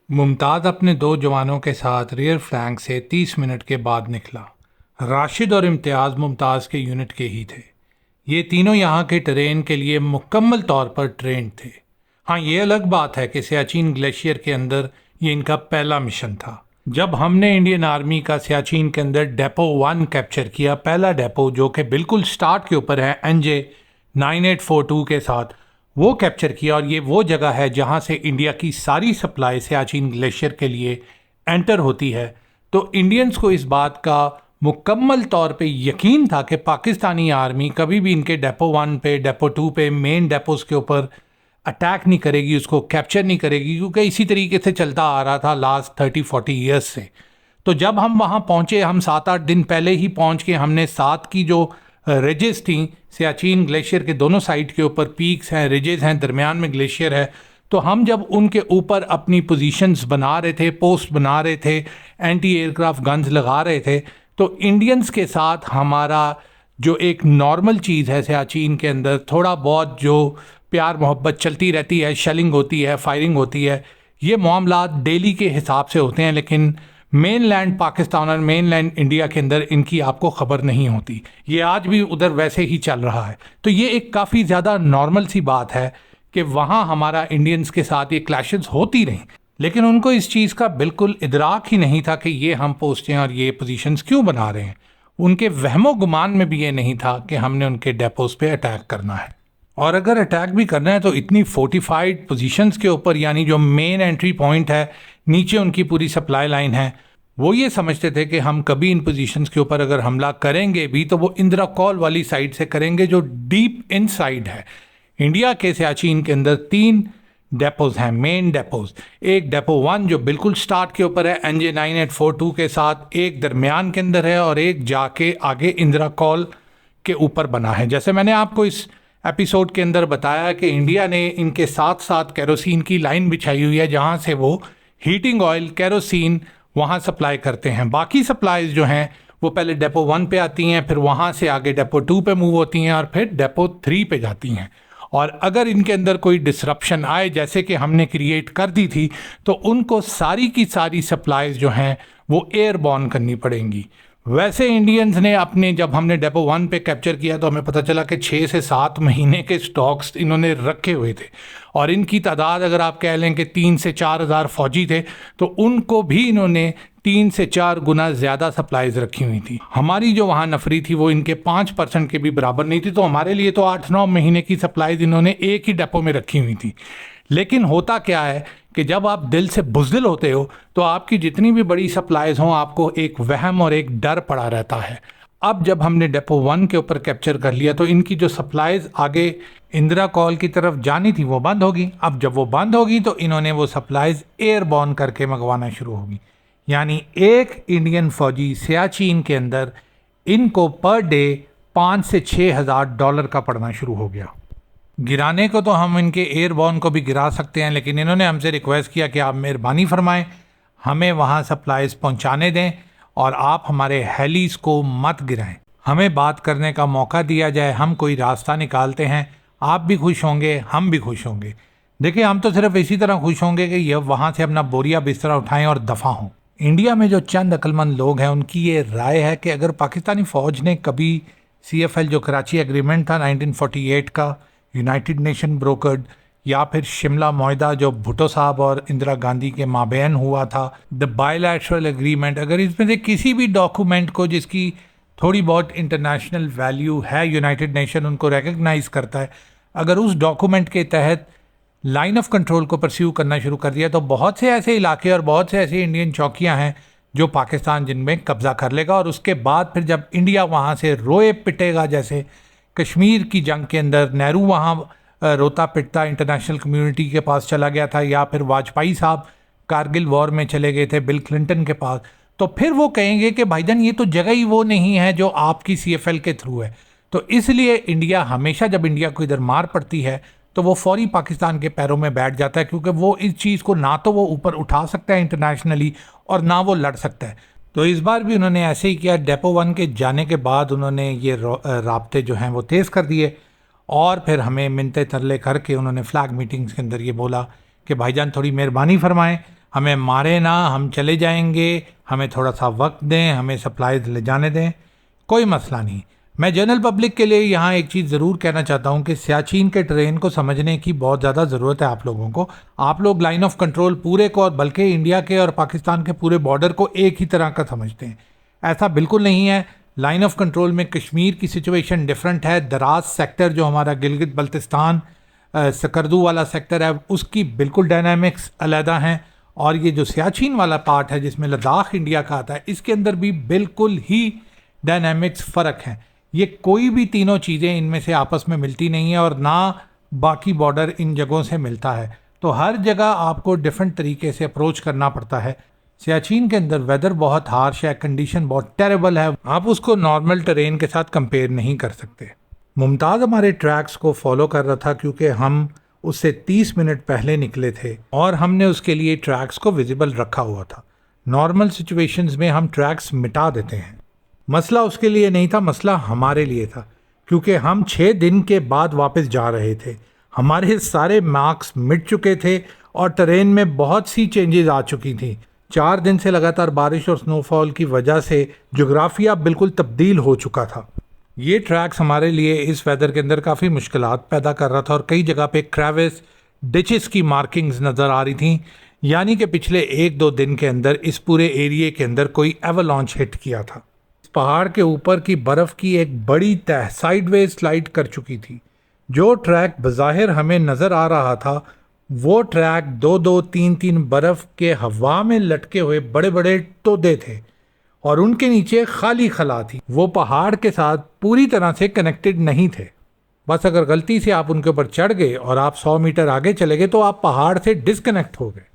मुमताज़ अपने दो जवानों के साथ रियर फ्लैंक से 30 मिनट के बाद निकला। राशिद और इम्तियाज़ मुमताज़ के यूनिट के ही थे। ये तीनों यहाँ के टरेन के लिए मुकम्मल तौर पर ट्रेंड थे। हाँ, ये अलग बात है कि सियाचिन ग्लेशियर के अंदर ये इनका पहला मिशन था। जब हमने इंडियन आर्मी का सियाचिन के अंदर डेपो 1 कैप्चर किया, पहला डेपो जो कि बिल्कुल स्टार्ट के ऊपर है NJ 9842 के साथ, वो कैप्चर किया। और ये वो जगह है जहाँ से इंडिया की सारी सप्लाई सियाचिन ग्लेशियर के लिए एंटर होती है। तो इंडियंस को इस बात का मुकम्मल तौर पे यकीन था कि पाकिस्तानी आर्मी कभी भी इनके डेपो 1 पे, डेपो 2 पे, मेन डेपोज के ऊपर अटैक नहीं करेगी, उसको कैप्चर नहीं करेगी, क्योंकि इसी तरीके से चलता आ रहा था लास्ट 30-40 ईयर्स से। तो जब हम वहाँ पहुँचे, हम 7-8 दिन पहले ही पहुँच के हमने साथ की जो रिजेस थी, सियाचिन ग्लेशियर के दोनों साइड के ऊपर पीक्स हैं, रिजेस हैं, दरमियान में ग्लेशियर है, तो हम जब उनके ऊपर अपनी पोजीशंस बना रहे थे, पोस्ट बना रहे थे, एंटी एयरक्राफ्ट गन्स लगा रहे थे, तो इंडियंस के साथ हमारा जो एक नॉर्मल चीज़ है सियाचिन के अंदर, थोड़ा बहुत जो प्यार मोहब्बत चलती रहती है, शेलिंग होती है, फायरिंग होती है, ये मामला डेली के हिसाब से होते हैं। लेकिन मेन लैंड पाकिस्तान और मेन लैंड इंडिया के अंदर इनकी आपको ख़बर नहीं होती। ये आज भी उधर वैसे ही चल रहा है। तो ये एक काफ़ी ज़्यादा नॉर्मल सी बात है कि वहाँ हमारा इंडियंस के साथ ये क्लैशेस होती रहीं, लेकिन उनको इस चीज़ का बिल्कुल इदराक ही नहीं था कि ये हम पोस्टें और ये पोजीशंस क्यों बना रहे हैं। उनके वहमो गुमान में भी ये नहीं था कि हमने उनके डेपोज पे अटैक करना है। और अगर अटैक भी करना है तो इतनी फोर्टिफाइड पोजीशंस के ऊपर, यानी जो मेन एंट्री पॉइंट है, नीचे उनकी पूरी सप्लाई लाइन है, वो ये समझते थे कि हम कभी इन पोजीशंस के ऊपर अगर हमला करेंगे भी तो वो इंदिरा कॉल वाली साइड से करेंगे, जो डीप इनसाइड है। इंडिया के सियाचिन के अंदर 3 डेपोज हैं, मेन डेपोज। एक डेपो 1 जो बिल्कुल स्टार्ट के ऊपर है NJ 9842 के साथ, एक दरमियान के अंदर है और एक जाके आगे इंदिरा कॉल के ऊपर बना है। जैसे मैंने आपको इस एपिसोड के अंदर बताया कि इंडिया ने इनके साथ साथ केरोसिन की लाइन बिछाई हुई है, जहाँ से वो हीटिंग ऑयल, केरोसिन वहाँ सप्लाई करते हैं। बाकी सप्लाईज जो हैं वो पहले डेपो 1 पे आती हैं, फिर वहाँ से आगे डेपो 2 पे मूव होती हैं और फिर डेपो 3 पे जाती हैं। और अगर इनके अंदर कोई डिसरप्शन आए, जैसे कि हमने क्रिएट कर दी थी, तो उनको सारी की सारी सप्लाईज जो हैं वो एयरबॉर्न करनी पड़ेंगी। वैसे इंडियंस ने अपने, जब हमने डेपो 1 पे कैप्चर किया तो हमें पता चला कि 6 से 7 महीने के स्टॉक्स इन्होंने रखे हुए थे। और इनकी तादाद अगर आप कह लें कि 3 से 4 हज़ार फौजी थे, तो उनको भी इन्होंने 3 से 4 गुना ज़्यादा सप्लाईज रखी हुई थी। हमारी जो वहाँ नफरी थी वो इनके 5% के भी बराबर नहीं थी। तो हमारे लिए तो 8-9 महीने की सप्लाईज इन्होंने एक ही डेपो में रखी हुई थी। लेकिन होता क्या है कि जब आप दिल से बुज़दिल होते हो तो आपकी जितनी भी बड़ी सप्लाईज हों, आपको एक वहम और एक डर पड़ा रहता है। अब जब हमने डेपो 1 के ऊपर कैप्चर कर लिया तो इनकी जो सप्लाईज आगे इंदिरा कॉल की तरफ जानी थी वो बंद होगी। अब जब वो बंद होगी तो इन्होंने वो सप्लाईज एयरबॉर्न करके मंगवाना शुरू होगी। यानी एक इंडियन फौजी सियाचिन के अंदर इनको पर डे 5 से 6 हज़ार डॉलर का पड़ना शुरू हो गया। गिराने को तो हम इनके एयरबॉर्न को भी गिरा सकते हैं, लेकिन इन्होंने हमसे रिक्वेस्ट किया कि आप मेहरबानी फरमाएं, हमें वहाँ सप्लाईज पहुँचाने दें और आप हमारे हेलीज को मत गिराएं, हमें बात करने का मौका दिया जाए, हम कोई रास्ता निकालते हैं, आप भी खुश होंगे, हम भी खुश होंगे। देखिए, हम तो सिर्फ इसी तरह खुश होंगे कि ये वहाँ से अपना बोरिया बिस्तरा उठाएं और दफ़ा हों। इंडिया में जो चंद अक्लमंद लोग हैं उनकी ये राय है कि अगर पाकिस्तानी फ़ौज ने कभी CFL जो कराची एग्रीमेंट था 1948 का, यूनाइटेड नेशन ब्रोकर्ड, या फिर शिमला मुआहदा जो भुट्टो साहब और इंदिरा गांधी के माबैन हुआ था, द बायलैटरल एग्रीमेंट, अगर इसमें से किसी भी डॉक्यूमेंट को जिसकी थोड़ी बहुत इंटरनेशनल वैल्यू है, यूनाइटेड नेशन उनको रिकग्नाइज़ करता है, अगर उस डॉक्यूमेंट के तहत लाइन ऑफ कंट्रोल को परस्यू करना शुरू कर दिया तो बहुत से ऐसे इलाके और बहुत से ऐसी इंडियन चौकियां हैं जो पाकिस्तान जिनमें कब्ज़ा कर लेगा। और उसके बाद फिर जब इंडिया वहाँ से रोए पिटेगा, जैसे कश्मीर की जंग के अंदर नेहरू वहाँ रोता पिटता इंटरनेशनल कम्युनिटी के पास चला गया था, या फिर वाजपेयी साहब कारगिल वॉर में चले गए थे बिल क्लिंटन के पास, तो फिर वो कहेंगे कि भाईजान ये तो जगह ही वो नहीं है जो आपकी CFL के थ्रू है। तो इसलिए इंडिया हमेशा, जब इंडिया को इधर मार पड़ती है तो वो फौरी पाकिस्तान के पैरों में बैठ जाता है, क्योंकि वो इस चीज़ को ना तो वो ऊपर उठा सकता है इंटरनेशनली और ना वो लड़ सकता है। तो इस बार भी उन्होंने ऐसे ही किया। डेपो 1 के जाने के बाद उन्होंने ये राब्ते जो हैं वो तेज़ कर दिए और फिर हमें मिन्नतें तरले करके उन्होंने फ्लैग मीटिंग्स के अंदर ये बोला कि भाईजान थोड़ी मेहरबानी फरमाएं, हमें मारे ना, हम चले जाएंगे, हमें थोड़ा सा वक्त दें, हमें सप्लाईज ले जाने दें, कोई मसला नहीं। मैं जनरल पब्लिक के लिए यहाँ एक चीज़ ज़रूर कहना चाहता हूँ कि सियाचिन के ट्रेन को समझने की बहुत ज़्यादा ज़रूरत है आप लोगों को। आप लोग लाइन ऑफ कंट्रोल पूरे को, और बल्कि इंडिया के और पाकिस्तान के पूरे बॉर्डर को एक ही तरह का समझते हैं। ऐसा बिल्कुल नहीं है। लाइन ऑफ कंट्रोल में कश्मीर की सिचुएशन डिफरेंट है। दराज सेक्टर जो हमारा गिलगित बल्तिस्तान सकरदू वाला सेक्टर है, उसकी बिल्कुल डायनामिक्स अलहदा हैं। और ये जो सियाचिन वाला पार्ट है जिसमें लद्दाख इंडिया का आता है, इसके अंदर भी बिल्कुल ही डायनामिक्स फ़र्क हैं। ये कोई भी तीनों चीज़ें इनमें से आपस में मिलती नहीं है, और ना बाकी बॉर्डर इन जगहों से मिलता है। तो हर जगह आपको डिफरेंट तरीके से अप्रोच करना पड़ता है। सियाचिन के अंदर वेदर बहुत हार्श है, कंडीशन बहुत टेरेबल है, आप उसको नॉर्मल टेरेन के साथ कंपेयर नहीं कर सकते। मुमताज़ हमारे ट्रैक्स को फॉलो कर रहा था क्योंकि हम उससे 30 मिनट पहले निकले थे और हमने उसके लिए ट्रैक्स को विजिबल रखा हुआ था। नॉर्मल सिचुएशंस में हम ट्रैक्स मिटा देते हैं। मसला उसके लिए नहीं था, मसला हमारे लिए था, क्योंकि हम 6 दिन के बाद वापस जा रहे थे। हमारे सारे मार्क्स मिट चुके थे और ट्रेन में बहुत सी चेंजेस आ चुकी थी। 4 दिन से लगातार बारिश और स्नोफॉल की वजह से जोग्राफिया बिल्कुल तब्दील हो चुका था। ये ट्रैक्स हमारे लिए इस वेदर के अंदर काफ़ी मुश्किलात पैदा कर रहा था, और कई जगह पे क्रेविस डिचेस की मार्किंग्स नज़र आ रही थी, यानी कि पिछले 1-2 दिन के अंदर इस पूरे एरिए के अंदर कोई एवलांच हिट किया था। इस पहाड़ के ऊपर की बर्फ़ की एक बड़ी तह साइडवेज स्लाइड कर चुकी थी। जो ट्रैक बज़ाहिर हमें नज़र आ रहा था, वो ट्रैक 2-2, 3-3 बर्फ़ के हवा में लटके हुए बड़े बड़े तोदे थे, और उनके नीचे खाली खला थी। वो पहाड़ के साथ पूरी तरह से कनेक्टेड नहीं थे। बस अगर गलती से आप उनके ऊपर चढ़ गए और आप 100 मीटर आगे चले गए तो आप पहाड़ से डिस्कनेक्ट हो गए,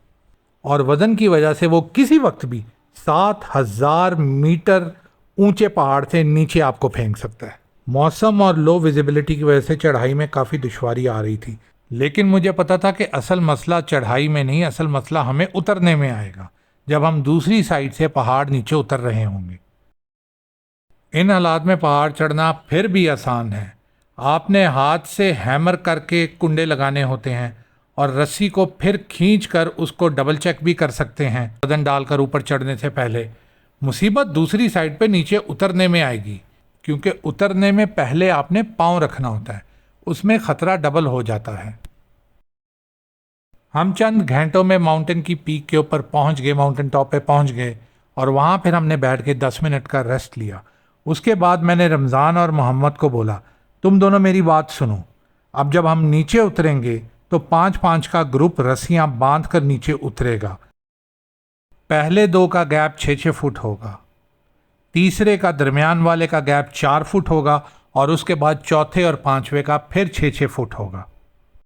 और वज़न की वजह से वो किसी वक्त भी 7000 मीटर ऊंचे पहाड़ से नीचे आपको फेंक सकता है। मौसम और लो विजिबिलिटी की वजह से चढ़ाई में काफ़ी दुश्वारी आ रही थी, लेकिन मुझे पता था कि असल मसला चढ़ाई में नहीं, असल मसला हमें उतरने में आएगा, जब हम दूसरी साइड से पहाड़ नीचे उतर रहे होंगे। इन हालात में पहाड़ चढ़ना फिर भी आसान है। आपने हाथ से हैमर करके कुंडे लगाने होते हैं और रस्सी को फिर खींच कर उसको डबल चेक भी कर सकते हैं वजन डालकर ऊपर चढ़ने से पहले। मुसीबत दूसरी साइड पे नीचे उतरने में आएगी, क्योंकि उतरने में पहले आपने पाँव रखना होता है, उसमें ख़तरा डबल हो जाता है। हम चंद घंटों में माउंटेन की पीक के ऊपर पहुंच गए, माउंटेन टॉप पे पहुंच गए, और वहाँ फिर हमने बैठ के 10 मिनट का रेस्ट लिया। उसके बाद मैंने रमज़ान और मोहम्मद को बोला, तुम दोनों मेरी बात सुनो, अब जब हम नीचे उतरेंगे तो 5-5 का ग्रुप रस्सियाँ बांध कर नीचे उतरेगा। पहले 2 का गैप 6-6 फुट होगा, तीसरे का दरमियान वाले का गैप 4 फुट होगा, और उसके बाद चौथे और 5वें का फिर 6-6 फुट होगा।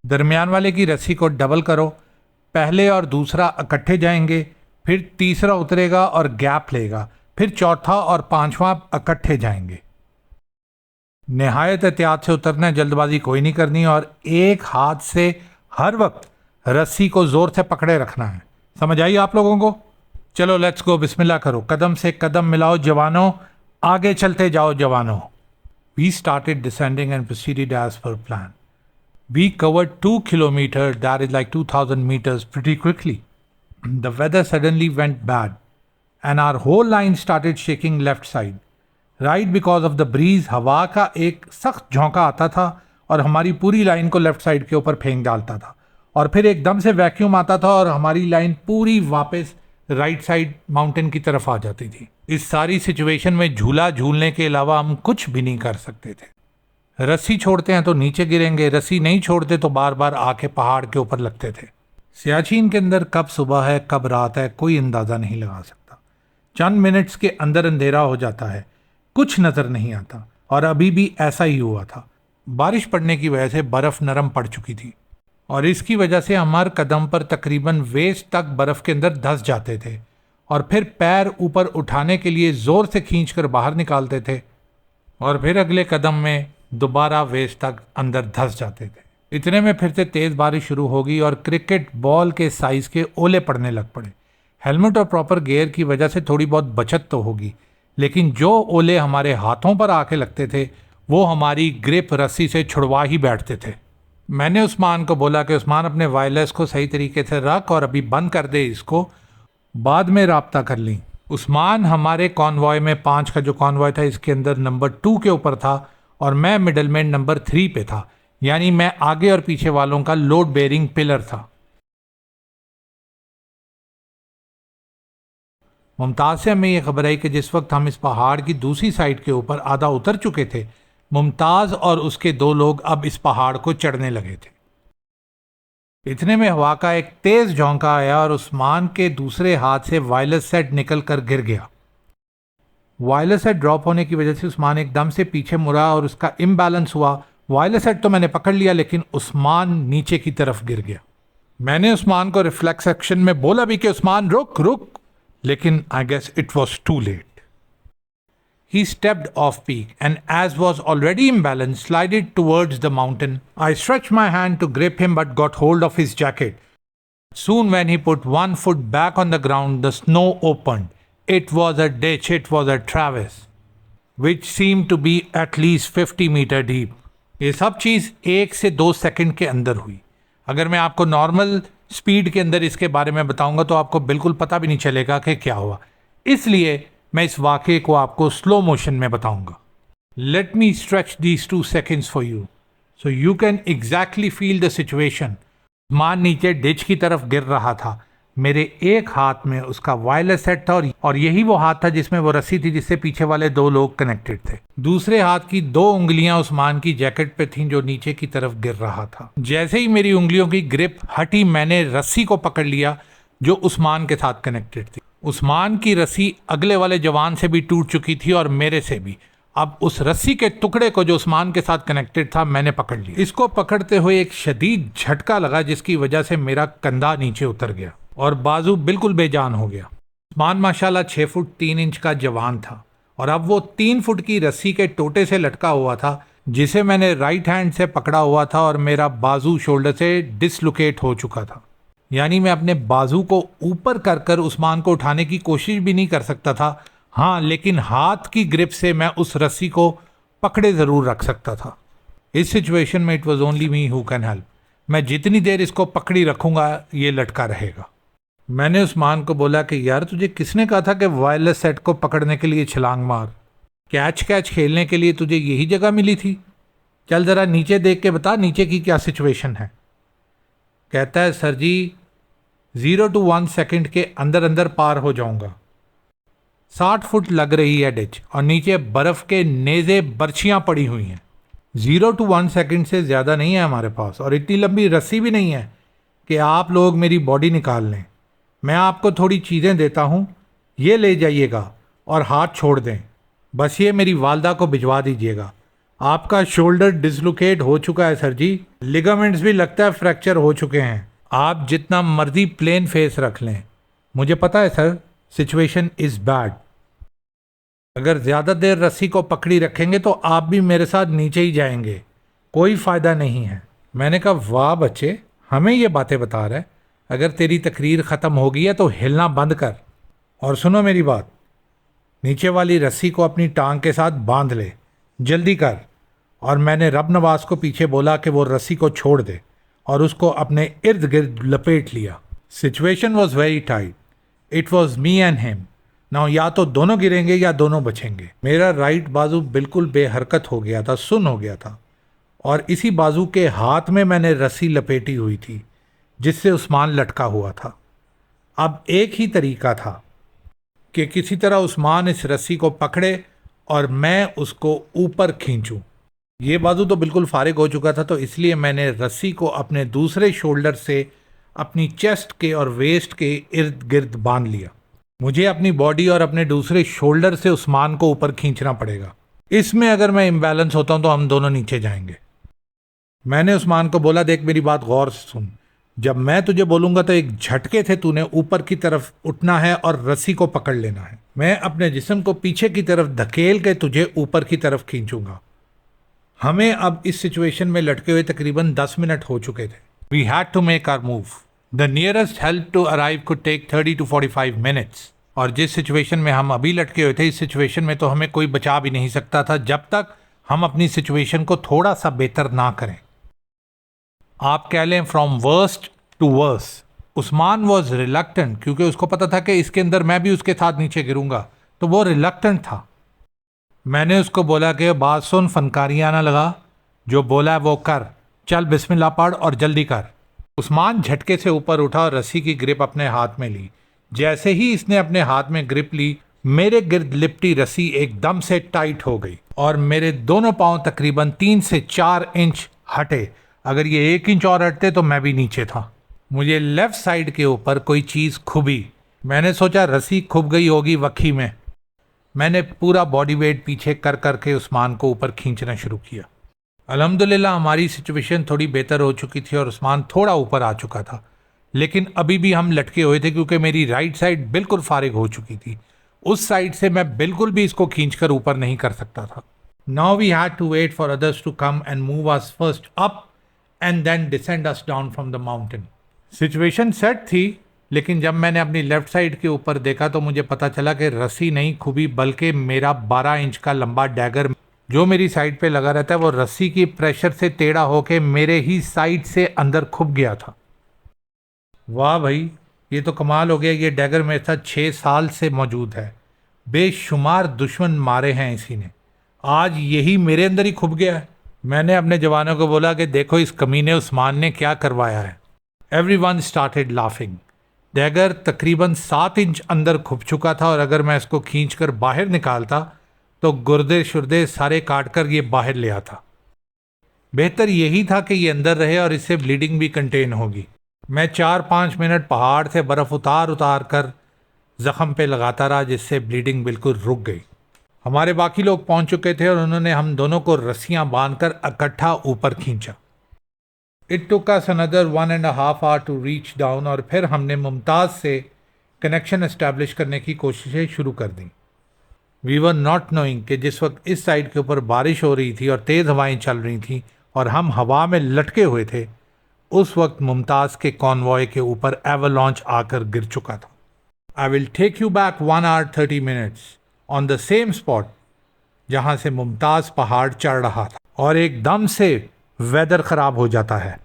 दरमियान वाले की रस्सी को डबल करो, पहले और दूसरा इकट्ठे जाएंगे, फिर तीसरा उतरेगा और गैप लेगा, फिर चौथा और 5वां इकट्ठे जाएंगे। निहायत एहतियात से उतरना है, जल्दबाजी कोई नहीं करनी, और एक हाथ से हर वक्त रस्सी को ज़ोर से पकड़े रखना है। समझ आई आप लोगों को? चलो लेट्स गो, बिस्मिल्लाह करो, कदम से कदम मिलाओ जवानों, आगे चलते जाओ जवानों। We started descending and proceeded as per plan. We covered 2 kilometers, that is like 2000 meters, pretty quickly. The weather suddenly went bad and our whole line started shaking left side. Right because of the breeze, हवा का एक सख्त झोंका आता था और हमारी पूरी लाइन को लेफ्ट साइड के ऊपर फेंक डालता था, और फिर एकदम से वैक्यूम आता था और हमारी लाइन पूरी वापस राइट साइड माउंटेन की तरफ आ जाती थी। इस सारी सिचुएशन में झूला झूलने के अलावा हम कुछ भी नहीं कर सकते थे। रस्सी छोड़ते हैं तो नीचे गिरेंगे, रस्सी नहीं छोड़ते तो बार बार आके पहाड़ के ऊपर लगते थे। सियाचिन के अंदर कब सुबह है कब रात है कोई अंदाज़ा नहीं लगा सकता। चंद मिनट्स के अंदर अंधेरा हो जाता है, कुछ नज़र नहीं आता, और अभी भी ऐसा ही हुआ था। बारिश पड़ने की वजह से बर्फ़ नरम पड़ चुकी थी, और इसकी वजह से हमारे कदम पर तकरीबन वेस्ट तक बर्फ़ के अंदर धंस जाते थे, और फिर पैर ऊपर उठाने के लिए ज़ोर से खींचकर बाहर निकालते थे, और फिर अगले कदम में दोबारा वेस्ट तक अंदर धंस जाते थे। इतने में फिर से तेज़ बारिश शुरू हो गई और क्रिकेट बॉल के साइज़ के ओले पड़ने लग पड़े। हेलमेट और प्रॉपर गियर की वजह से थोड़ी बहुत बचत तो होगी, लेकिन जो ओले हमारे हाथों पर आके लगते थे वो हमारी ग्रिप रस्सी से छुड़वा ही बैठते थे। मैंने उस्मान को बोला कि उस्मान अपने वायरलेस को सही तरीके से रख और अभी बंद कर दे इसको, बाद में राब्ता कर ली। उस्मान हमारे कॉन्वॉय में 5 का जो कॉन्वॉय था इसके अंदर नंबर 2 के ऊपर था और मैं मिडलमैन नंबर 3 पे था, यानी मैं आगे और पीछे वालों का लोड बेयरिंग पिलर था। मुमताज़ से हमें यह खबर आई कि जिस वक्त हम इस पहाड़ की दूसरी साइड के ऊपर आधा उतर चुके थे, मुमताज़ और उसके 2 लोग अब इस पहाड़ को चढ़ने लगे थे। इतने में हवा का एक तेज झोंका आया और उस्मान के दूसरे हाथ से वायरलेस सेट निकल कर गिर गया। वायरलेस सेट ड्रॉप होने की वजह से उस्मान एकदम से पीछे मुड़ा और उसका इम्बैलेंस हुआ। वायरलेस सेट तो मैंने पकड़ लिया लेकिन उस्मान नीचे की तरफ गिर गया। मैंने उस्मान को रिफ्लेक्स एक्शन में बोला भी कि उस्मान रुक रुक, लेकिन I guess it was too late. He stepped off peak and, as was already imbalanced, slided towards the mountain. I stretched my hand to grip him but got hold of his jacket. Soon, when he put one foot back on the ground, the snow opened. It was a ditch, it was a traverse, which seemed to be at least 50 meter deep. ये सब चीज़ 1 से 2 second के अंदर हुई। अगर मैं आपको normal speed के अंदर इसके बारे में बताऊंगा तो आपको बिल्कुल पता भी नहीं चलेगा कि क्या हुआ, इसलिए मैं इस वाक़े को आपको स्लो मोशन में बताऊंगा। Let me stretch these 2 seconds for you so you can exactly feel the situation. मान नीचे डिच की तरफ गिर रहा था। मेरे एक हाथ में उसका वायरलेस सेट था और यही वो हाथ था जिसमें वो रस्सी थी जिससे पीछे वाले 2 लोग कनेक्टेड थे। दूसरे हाथ की 2 उंगलियां उस्मान की जैकेट पे थीं जो नीचे की तरफ गिर रहा था। जैसे ही मेरी उंगलियों की ग्रिप हटी, मैंने रस्सी को पकड़ लिया जो उस्मान के साथ कनेक्टेड थी। उस्मान की रस्सी अगले वाले जवान से भी टूट चुकी थी और मेरे से भी। अब उस रस्सी के टुकड़े को जो उस्मान के साथ कनेक्टेड था मैंने पकड़ लिया। इसको पकड़ते हुए एक शदीद झटका लगा जिसकी वजह से मेरा कंधा नीचे उतर गया और बाजू बिल्कुल बेजान हो गया। उस्मान माशाल्लाह 6 फुट 3 इंच का जवान था और अब वो 3 फुट की रस्सी के टोटे से लटका हुआ था जिसे मैंने राइट हैंड से पकड़ा हुआ था और मेरा बाजू शोल्डर से डिसलोकेट हो चुका था। यानी मैं अपने बाजू को ऊपर कर कर उस्मान को उठाने की कोशिश भी नहीं कर सकता था। हाँ, लेकिन हाथ की ग्रिप से मैं उस रस्सी को पकड़े ज़रूर रख सकता था। इस सिचुएशन में it was only me who can help. मैं जितनी देर इसको पकड़ी रखूँगा ये लटका रहेगा। मैंने उस्मान को बोला कि यार तुझे किसने कहा था कि वायरलेस सेट को पकड़ने के लिए छलांग मार? कैच खेलने के लिए तुझे यही जगह मिली थी? चल ज़रा नीचे देख के बता नीचे की क्या सिचुएशन है। कहता है सर जी 0 to 1 सेकंड के अंदर अंदर पार हो जाऊंगा। 60 फुट लग रही है डिच और नीचे बर्फ़ के नेज़े बर्छियाँ पड़ी हुई हैं। 0 to 1 सेकंड से ज़्यादा नहीं है हमारे पास और इतनी लंबी रस्सी भी नहीं है कि आप लोग मेरी बॉडी निकाल लें। मैं आपको थोड़ी चीज़ें देता हूँ, ये ले जाइएगा और हाथ छोड़ दें। बस ये मेरी वालदा को भिजवा दीजिएगा। आपका शोल्डर डिसलोकेट हो चुका है सर जी, लिगामेंट्स भी लगता है फ्रैक्चर हो चुके हैं। आप जितना मर्जी प्लेन फेस रख लें, मुझे पता है सर सिचुएशन इज़ बैड। अगर ज़्यादा देर रस्सी को पकड़ी रखेंगे तो आप भी मेरे साथ नीचे ही जाएंगे, कोई फ़ायदा नहीं है। मैंने कहा वाह बच्चे, हमें ये बातें बता रहा है। अगर तेरी तकरीर ख़त्म हो गई है तो हिलना बंद कर और सुनो मेरी बात, नीचे वाली रस्सी को अपनी टांग के साथ बांध ले, जल्दी कर। और मैंने रब नवाज को पीछे बोला कि वो रस्सी को छोड़ दे और उसको अपने इर्द गिर्द लपेट लिया। Situation was very tight, it was me and him. Now या तो दोनों गिरेंगे या दोनों बचेंगे। मेरा राइट बाजू बिल्कुल बेहरकत हो गया था, सुन्न हो गया था और इसी बाजू के हाथ में मैंने रस्सी लपेटी हुई थी जिससे उस्मान लटका हुआ था। अब एक ही तरीका था कि किसी तरह उस्मान इस रस्सी को पकड़े और मैं उसको ऊपर खींचूं। ये बाजू तो बिल्कुल फारिग हो चुका था तो इसलिए मैंने रस्सी को अपने दूसरे शोल्डर से अपनी चेस्ट के और वेस्ट के इर्द गिर्द बांध लिया। मुझे अपनी बॉडी और अपने दूसरे शोल्डर से उस्मान को ऊपर खींचना पड़ेगा। इसमें अगर मैं इम्बैलेंस होता हूँ तो हम दोनों नीचे जाएंगे। मैंने उस्मान को बोला देख मेरी बात गौर से सुन, जब मैं तुझे बोलूँगा तो एक झटके से तूने ऊपर की तरफ उठना है और रस्सी को पकड़ लेना है। मैं अपने जिस्म को पीछे की तरफ धकेल के तुझे ऊपर की तरफ खींचूंगा। हमें अब इस सिचुएशन में लटके हुए तकरीबन 10 मिनट हो चुके थे। We had to make our move. The nearest help to arrive could take 30 to 45 minutes. और जिस सिचुएशन में हम अभी लटके हुए थे, इस सिचुएशन में तो हमें कोई बचा भी नहीं सकता था जब तक हम अपनी सिचुएशन को थोड़ा सा बेहतर ना करें। आप कह लें from worst to worse. Usman was reluctant, क्योंकि उसको पता था कि इसके अंदर मैं भी उसके साथ नीचे गिरूंगा, तो वो रिलक्टेंट था। मैंने उसको बोला कि बात सुन, फनकारियाँ ना लगा, जो बोला है वो कर, चल बिस्मिल्लाह पढ़ और जल्दी कर। उस्मान झटके से ऊपर उठा और रस्सी की ग्रिप अपने हाथ में ली। जैसे ही इसने अपने हाथ में ग्रिप ली, मेरे गिर्द लिपटी रस्सी एकदम से टाइट हो गई और मेरे दोनों पांव तकरीबन 3 से 4 इंच हटे। अगर ये 1 इंच और हटते तो मैं भी नीचे था। मुझे लेफ्ट साइड के ऊपर कोई चीज़ खुभी। मैंने सोचा रस्सी खुभ गई होगी वक्खी में। मैंने पूरा बॉडी वेट पीछे कर करके उस्मान को ऊपर खींचना शुरू किया। अल्हम्दुलिल्लाह हमारी सिचुएशन थोड़ी बेहतर हो चुकी थी और उस्मान थोड़ा ऊपर आ चुका था, लेकिन अभी भी हम लटके हुए थे क्योंकि मेरी राइट साइड बिल्कुल फारिग हो चुकी थी। उस साइड से मैं बिल्कुल भी इसको खींचकर ऊपर नहीं कर सकता था। Now we had to wait for others to come and move us first up and then descend us down from the mountain. Situation set थी, लेकिन जब मैंने अपनी लेफ्ट साइड के ऊपर देखा तो मुझे पता चला कि रस्सी नहीं खुबी, बल्कि मेरा 12 इंच का लंबा डैगर जो मेरी साइड पे लगा रहता है वो रस्सी की प्रेशर से टेढ़ा होके मेरे ही साइड से अंदर खुब गया था। वाह भाई, ये तो कमाल हो गया। ये डैगर मेरे साथ 6 साल से मौजूद है। बेशुमार दुश्मन मारे हैं इसी ने, आज यही मेरे अंदर ही खुब गया है। मैंने अपने जवानों को बोला कि देखो इस कमीने उस्मान ने क्या करवाया है। Everyone started laughing. डैगर तकरीबन 7 इंच अंदर खुप चुका था और अगर मैं इसको खींचकर बाहर निकालता तो गुर्दे शुर्दे सारे काट कर ये बाहर ले आता। बेहतर यही था कि ये अंदर रहे और इससे ब्लीडिंग भी कंटेन होगी। मैं 4-5 मिनट पहाड़ से बर्फ़ उतार उतार कर ज़ख़म पे लगाता रहा, जिससे ब्लीडिंग बिल्कुल रुक गई। हमारे बाकी लोग पहुंच चुके थे और उन्होंने हम दोनों को रस्सियां बांधकर इकट्ठा ऊपर खींचा। It took us another 1.5 hour to reach down और फिर हमने मुमताज़ से कनेक्शन इस्टेब्लिश करने की कोशिशें शुरू कर दी। वी वर नॉट नोइंग कि जिस वक्त इस साइड के ऊपर बारिश हो रही थी और तेज़ हवाएं चल रही थीं और हम हवा में लटके हुए थे, उस वक्त मुमताज़ के कॉन्वॉय के ऊपर एवलॉन्च आकर गिर चुका था। I will take you back 1 hour 30 minutes on the same spot जहाँ से मुमताज़ पहाड़ चढ़ रहा था, और एकदम से वेदर ख़राब हो जाता है।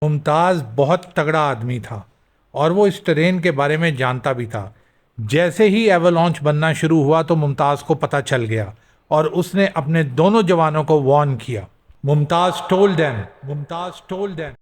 मुमताज़ बहुत तगड़ा आदमी था और वो इस ट्रेन के बारे में जानता भी था। जैसे ही एवलॉन्च बनना शुरू हुआ तो मुमताज़ को पता चल गया और उसने अपने दोनों जवानों को वार्न किया। Mumtaz told them